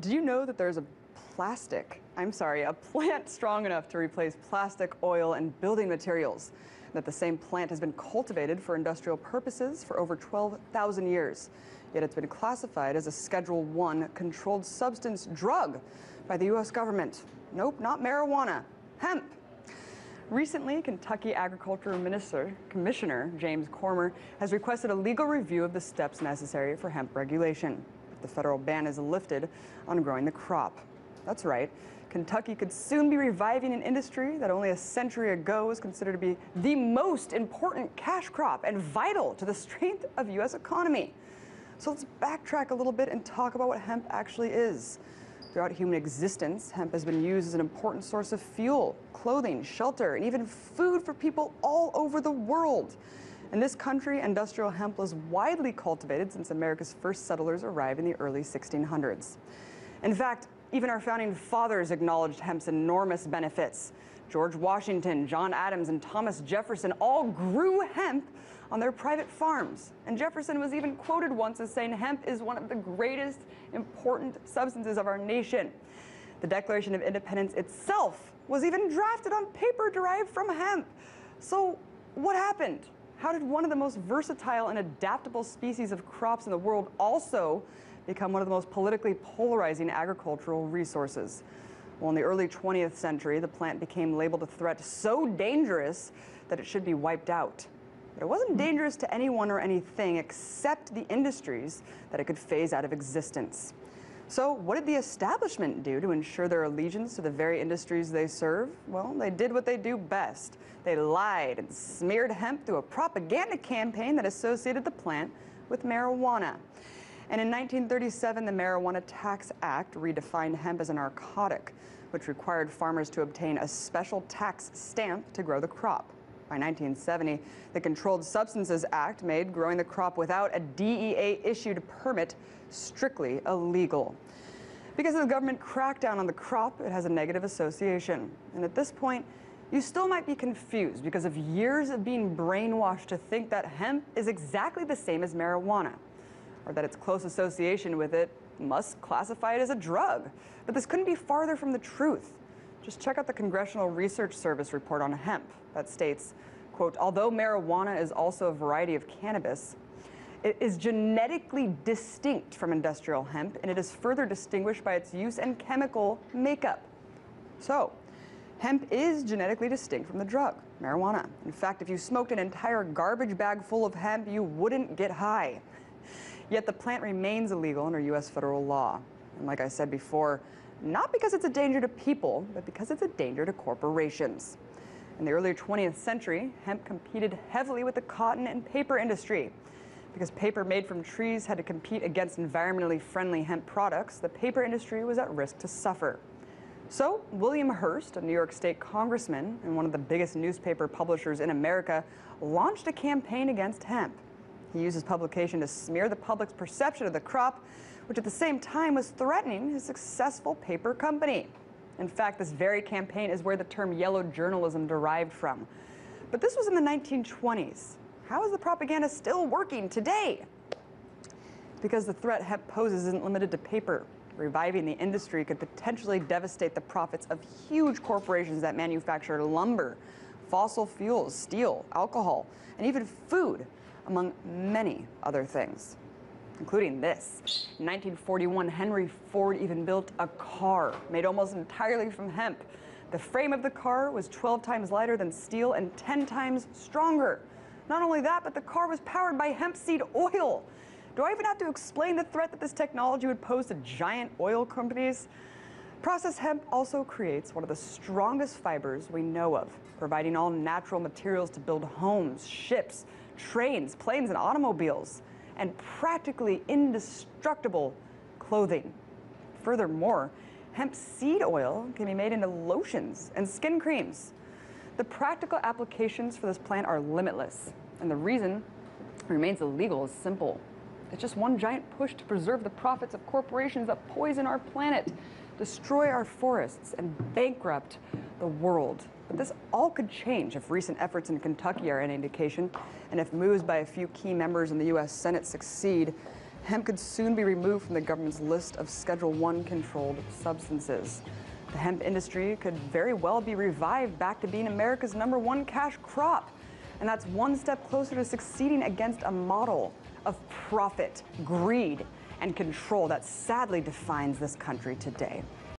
Did you know that there's a plant strong enough to replace plastic, oil, and building materials? That the same plant has been cultivated for industrial purposes for over 12,000 years. Yet it's been classified as a Schedule I controlled substance drug by the U.S. government. Nope, not marijuana, hemp. Recently, Kentucky Agriculture Commissioner James Cormer has requested a legal review of the steps necessary for hemp regulation if the federal ban is lifted on growing the crop. That's right. Kentucky could soon be reviving an industry that only a century ago was considered to be the most important cash crop and vital to the strength of the U.S. economy. So let's backtrack a little bit and talk about what hemp actually is. Throughout human existence, hemp has been used as an important source of fuel, clothing, shelter, and even food for people all over the world. In this country, industrial hemp was widely cultivated since America's first settlers arrived in the early 1600s. In fact, even our founding fathers acknowledged hemp's enormous benefits. George Washington, John Adams, and Thomas Jefferson all grew hemp on their private farms. And Jefferson was even quoted once as saying hemp is one of the greatest important substances of our nation. The Declaration of Independence itself was even drafted on paper derived from hemp. So what happened? How did one of the most versatile and adaptable species of crops in the world also become one of the most politically polarizing agricultural resources? Well, in the early 20th century, the plant became labeled a threat so dangerous that it should be wiped out. But it wasn't dangerous to anyone or anything except the industries that it could phase out of existence. So what did the establishment do to ensure their allegiance to the very industries they serve? Well, they did what they do best. They lied and smeared hemp through a propaganda campaign that associated the plant with marijuana. And in 1937, the Marijuana Tax Act redefined hemp as a narcotic, which required farmers to obtain a special tax stamp to grow the crop. By 1970, the Controlled Substances Act made growing the crop without a DEA-issued permit strictly illegal. Because of the government crackdown on the crop, it has a negative association. And at this point, you still might be confused because of years of being brainwashed to think that hemp is exactly the same as marijuana, or that its close association with it must classify it as a drug. But this couldn't be farther from the truth. Just check out the Congressional Research Service report on hemp that states, quote, although marijuana is also a variety of cannabis, it is genetically distinct from industrial hemp, and it is further distinguished by its use and chemical makeup. So, hemp is genetically distinct from the drug, marijuana. In fact, if you smoked an entire garbage bag full of hemp, you wouldn't get high. Yet the plant remains illegal under U.S. federal law. And like I said before, not because it's a danger to people, but because it's a danger to corporations. In the early 20th century, hemp competed heavily with the cotton and paper industry. Because paper made from trees had to compete against environmentally friendly hemp products, the paper industry was at risk to suffer. So William Hearst, a New York State congressman and one of the biggest newspaper publishers in America, launched a campaign against hemp. He used his publication to smear the public's perception of the crop, which at the same time was threatening his successful paper company. In fact, this very campaign is where the term yellow journalism derived from. But this was in the 1920s. How is the propaganda still working today? Because the threat hemp poses isn't limited to paper. Reviving the industry could potentially devastate the profits of huge corporations that manufacture lumber, fossil fuels, steel, alcohol, and even food, among many other things, including this. In 1941, Henry Ford even built a car made almost entirely from hemp. The frame of the car was 12 times lighter than steel and 10 times stronger. Not only that, but the car was powered by hemp seed oil. Do I even have to explain the threat that this technology would pose to giant oil companies? Processed hemp also creates one of the strongest fibers we know of, providing all natural materials to build homes, ships, trains, planes, and automobiles, and practically indestructible clothing. Furthermore, hemp seed oil can be made into lotions and skin creams. The practical applications for this plant are limitless, and the reason it remains illegal is simple. It's just one giant push to preserve the profits of corporations that poison our planet, destroy our forests, and bankrupt the world. But this all could change if recent efforts in Kentucky are any indication, and if moves by a few key members in the U.S. Senate succeed. hemp could soon be removed from the government's list of Schedule 1 controlled substances. The hemp industry could very well be revived back to being America's #1 cash crop. And that's one step closer to succeeding against a model of profit, greed, and control that sadly defines this country today.